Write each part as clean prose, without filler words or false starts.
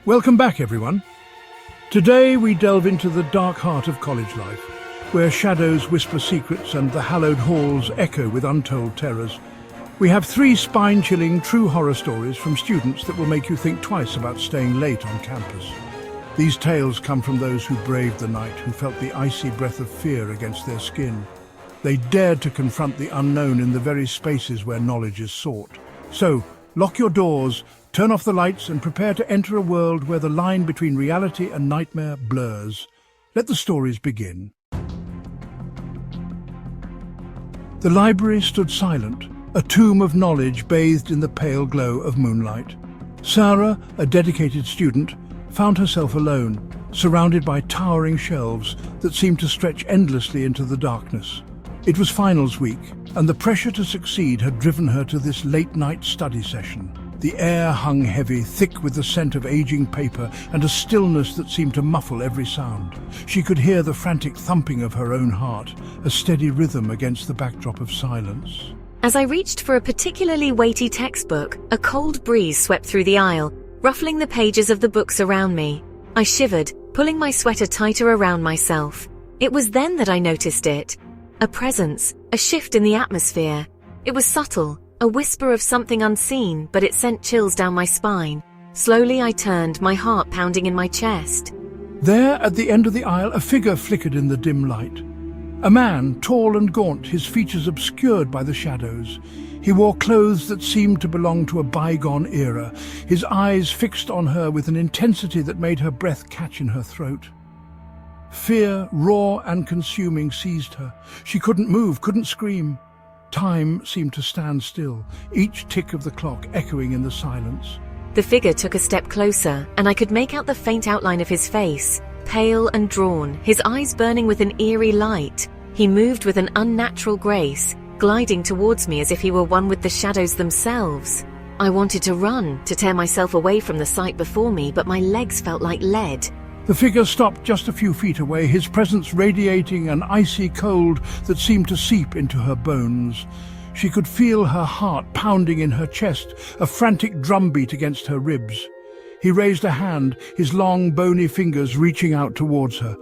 Welcome back, everyone. Today we delve into the dark heart of college life, where shadows whisper secrets and the hallowed halls echo with untold terrors. We have 3 spine-chilling true horror stories from students that will make you think twice about staying late on campus. These tales come from those who braved the night, who felt the icy breath of fear against their skin. They dared to confront the unknown in the very spaces where knowledge is sought. So, lock your doors, turn off the lights and prepare to enter a world where the line between reality and nightmare blurs. Let the stories begin. The library stood silent, a tomb of knowledge bathed in the pale glow of moonlight. Sarah, a dedicated student, found herself alone, surrounded by towering shelves that seemed to stretch endlessly into the darkness. It was finals week, and the pressure to succeed had driven her to this late-night study session. The air hung heavy, thick with the scent of aging paper and a stillness that seemed to muffle every sound. She could hear the frantic thumping of her own heart, a steady rhythm against the backdrop of silence. As I reached for a particularly weighty textbook, a cold breeze swept through the aisle, ruffling the pages of the books around me. I shivered, pulling my sweater tighter around myself. It was then that I noticed it. A presence, a shift in the atmosphere. It was subtle, a whisper of something unseen, but it sent chills down my spine. Slowly I turned, my heart pounding in my chest. There, at the end of the aisle, a figure flickered in the dim light. A man, tall and gaunt, his features obscured by the shadows. He wore clothes that seemed to belong to a bygone era, his eyes fixed on her with an intensity that made her breath catch in her throat. Fear, raw and consuming, seized her. She couldn't move, couldn't scream. Time seemed to stand still, each tick of the clock echoing in the silence. The figure took a step closer, and I could make out the faint outline of his face, pale and drawn, his eyes burning with an eerie light. He moved with an unnatural grace, gliding towards me as if he were one with the shadows themselves. I wanted to run, to tear myself away from the sight before me, but my legs felt like lead. The figure stopped just a few feet away, his presence radiating an icy cold that seemed to seep into her bones. She could feel her heart pounding in her chest, a frantic drumbeat against her ribs. He raised a hand, his long, bony fingers reaching out towards her.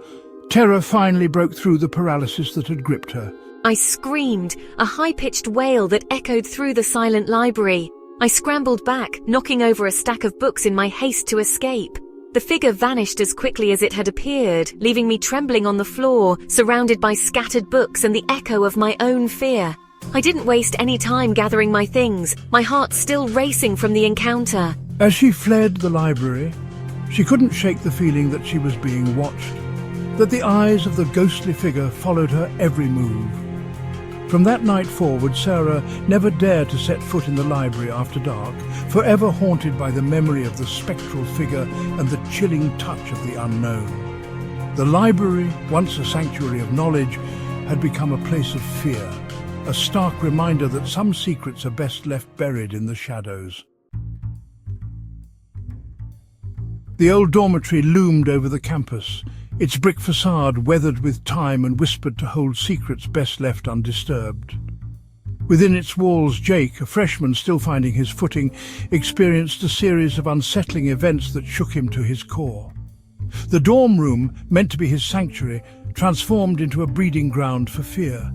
Terror finally broke through the paralysis that had gripped her. I screamed, a high-pitched wail that echoed through the silent library. I scrambled back, knocking over a stack of books in my haste to escape. The figure vanished as quickly as it had appeared, leaving me trembling on the floor, surrounded by scattered books and the echo of my own fear. I didn't waste any time gathering my things, my heart still racing from the encounter. As she fled the library, she couldn't shake the feeling that she was being watched, that the eyes of the ghostly figure followed her every move. From that night forward, Sarah never dared to set foot in the library after dark, forever haunted by the memory of the spectral figure and the chilling touch of the unknown. The library, once a sanctuary of knowledge, had become a place of fear, a stark reminder that some secrets are best left buried in the shadows. The old dormitory loomed over the campus, its brick facade weathered with time and whispered to hold secrets best left undisturbed. Within its walls, Jake, a freshman still finding his footing, experienced a series of unsettling events that shook him to his core. The dorm room, meant to be his sanctuary, transformed into a breeding ground for fear.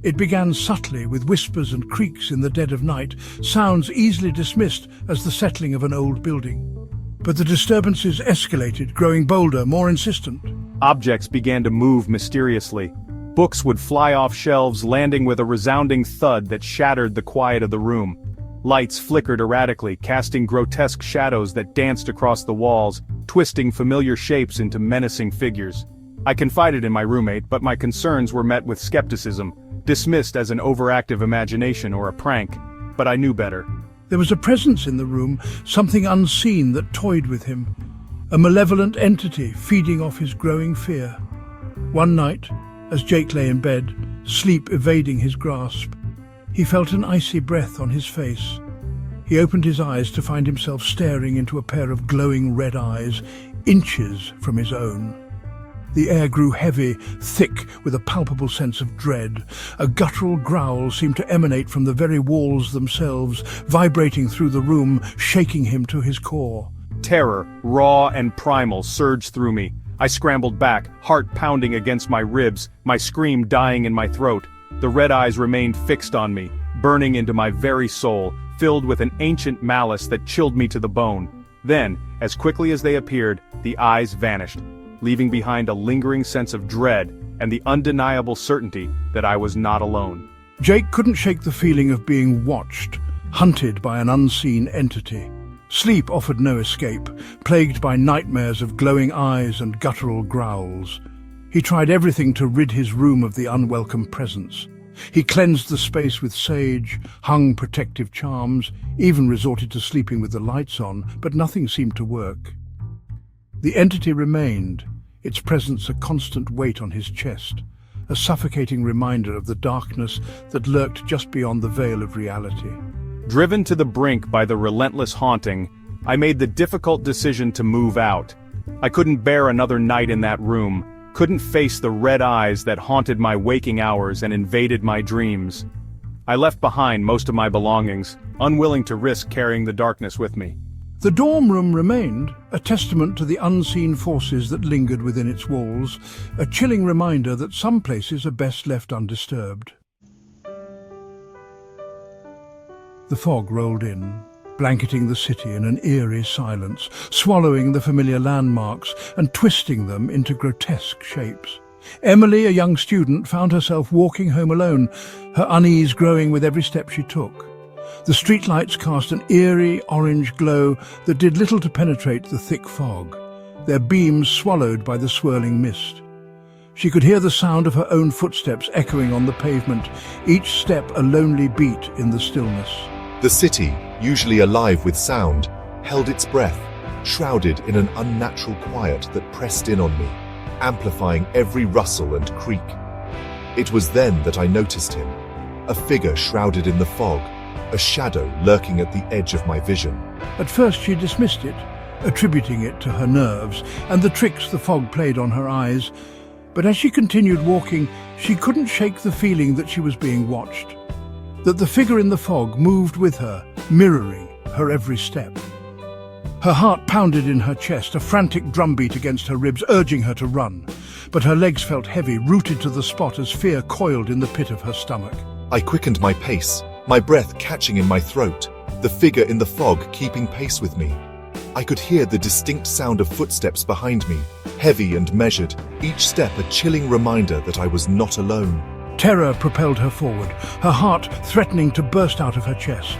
It began subtly, with whispers and creaks in the dead of night, sounds easily dismissed as the settling of an old building. But the disturbances escalated, growing bolder, more insistent. Objects began to move mysteriously. Books would fly off shelves, landing with a resounding thud that shattered the quiet of the room. Lights flickered erratically, casting grotesque shadows that danced across the walls, twisting familiar shapes into menacing figures. I confided in my roommate, but my concerns were met with skepticism, dismissed as an overactive imagination or a prank. But I knew better. There was a presence in the room, something unseen that toyed with him, a malevolent entity feeding off his growing fear. One night, as Jake lay in bed, sleep evading his grasp, he felt an icy breath on his face. He opened his eyes to find himself staring into a pair of glowing red eyes, inches from his own. The air grew heavy, thick, with a palpable sense of dread. A guttural growl seemed to emanate from the very walls themselves, vibrating through the room, shaking him to his core. Terror, raw and primal, surged through me. I scrambled back, heart pounding against my ribs, my scream dying in my throat. The red eyes remained fixed on me, burning into my very soul, filled with an ancient malice that chilled me to the bone. Then, as quickly as they appeared, the eyes vanished, leaving behind a lingering sense of dread and the undeniable certainty that I was not alone. Jake couldn't shake the feeling of being watched, hunted by an unseen entity. Sleep offered no escape, plagued by nightmares of glowing eyes and guttural growls. He tried everything to rid his room of the unwelcome presence. He cleansed the space with sage, hung protective charms, even resorted to sleeping with the lights on, but nothing seemed to work. The entity remained, its presence a constant weight on his chest, a suffocating reminder of the darkness that lurked just beyond the veil of reality. Driven to the brink by the relentless haunting, I made the difficult decision to move out. I couldn't bear another night in that room, couldn't face the red eyes that haunted my waking hours and invaded my dreams. I left behind most of my belongings, unwilling to risk carrying the darkness with me. The dorm room remained, a testament to the unseen forces that lingered within its walls, a chilling reminder that some places are best left undisturbed. The fog rolled in, blanketing the city in an eerie silence, swallowing the familiar landmarks and twisting them into grotesque shapes. Emily, a young student, found herself walking home alone, her unease growing with every step she took. The streetlights cast an eerie orange glow that did little to penetrate the thick fog, their beams swallowed by the swirling mist. She could hear the sound of her own footsteps echoing on the pavement, each step a lonely beat in the stillness. The city, usually alive with sound, held its breath, shrouded in an unnatural quiet that pressed in on me, amplifying every rustle and creak. It was then that I noticed him, a figure shrouded in the fog, a shadow lurking at the edge of my vision. At first she dismissed it, attributing it to her nerves and the tricks the fog played on her eyes, but as she continued walking, she couldn't shake the feeling that she was being watched, that the figure in the fog moved with her, mirroring her every step. Her heart pounded in her chest, a frantic drumbeat against her ribs, urging her to run, but her legs felt heavy, rooted to the spot as fear coiled in the pit of her stomach. I quickened my pace, my breath catching in my throat, the figure in the fog keeping pace with me. I could hear the distinct sound of footsteps behind me, heavy and measured, each step a chilling reminder that I was not alone. Terror propelled her forward, her heart threatening to burst out of her chest.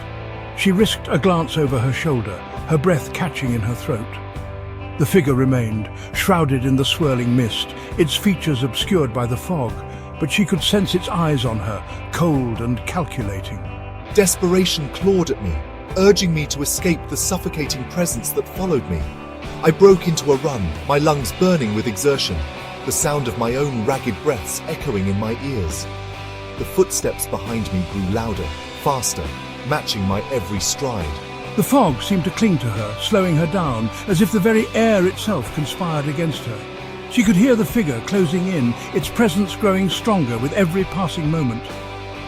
She risked a glance over her shoulder, her breath catching in her throat. The figure remained, shrouded in the swirling mist, its features obscured by the fog, but she could sense its eyes on her, cold and calculating. Desperation clawed at me, urging me to escape the suffocating presence that followed me. I broke into a run, my lungs burning with exertion, the sound of my own ragged breaths echoing in my ears. The footsteps behind me grew louder, faster, matching my every stride. The fog seemed to cling to her, slowing her down, as if the very air itself conspired against her. She could hear the figure closing in, its presence growing stronger with every passing moment.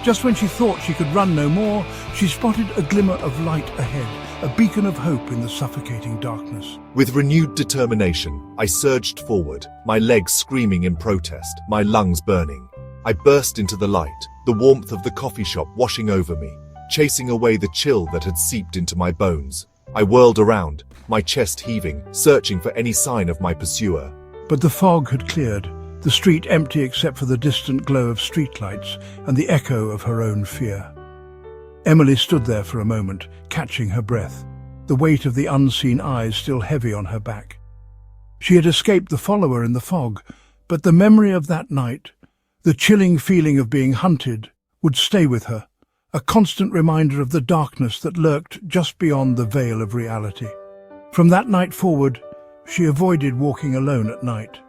Just when she thought she could run no more, she spotted a glimmer of light ahead, a beacon of hope in the suffocating darkness. With renewed determination, I surged forward, my legs screaming in protest, my lungs burning. I burst into the light, the warmth of the coffee shop washing over me, chasing away the chill that had seeped into my bones. I whirled around, my chest heaving, searching for any sign of my pursuer. But the fog had cleared, the street empty except for the distant glow of streetlights and the echo of her own fear. Emily stood there for a moment, catching her breath, the weight of the unseen eyes still heavy on her back. She had escaped the follower in the fog, but the memory of that night, the chilling feeling of being hunted, would stay with her, a constant reminder of the darkness that lurked just beyond the veil of reality. From that night forward, she avoided walking alone at night,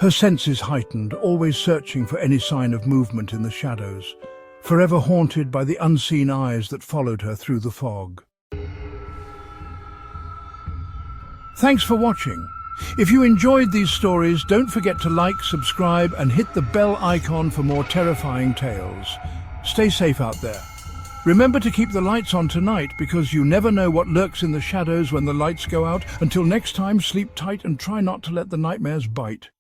her senses heightened, always searching for any sign of movement in the shadows, forever haunted by the unseen eyes that followed her through the fog. Thanks for watching. If you enjoyed these stories, don't forget to like, subscribe, and hit the bell icon for more terrifying tales. Stay safe out there. Remember to keep the lights on tonight because you never know what lurks in the shadows when the lights go out. Until next time, sleep tight and try not to let the nightmares bite.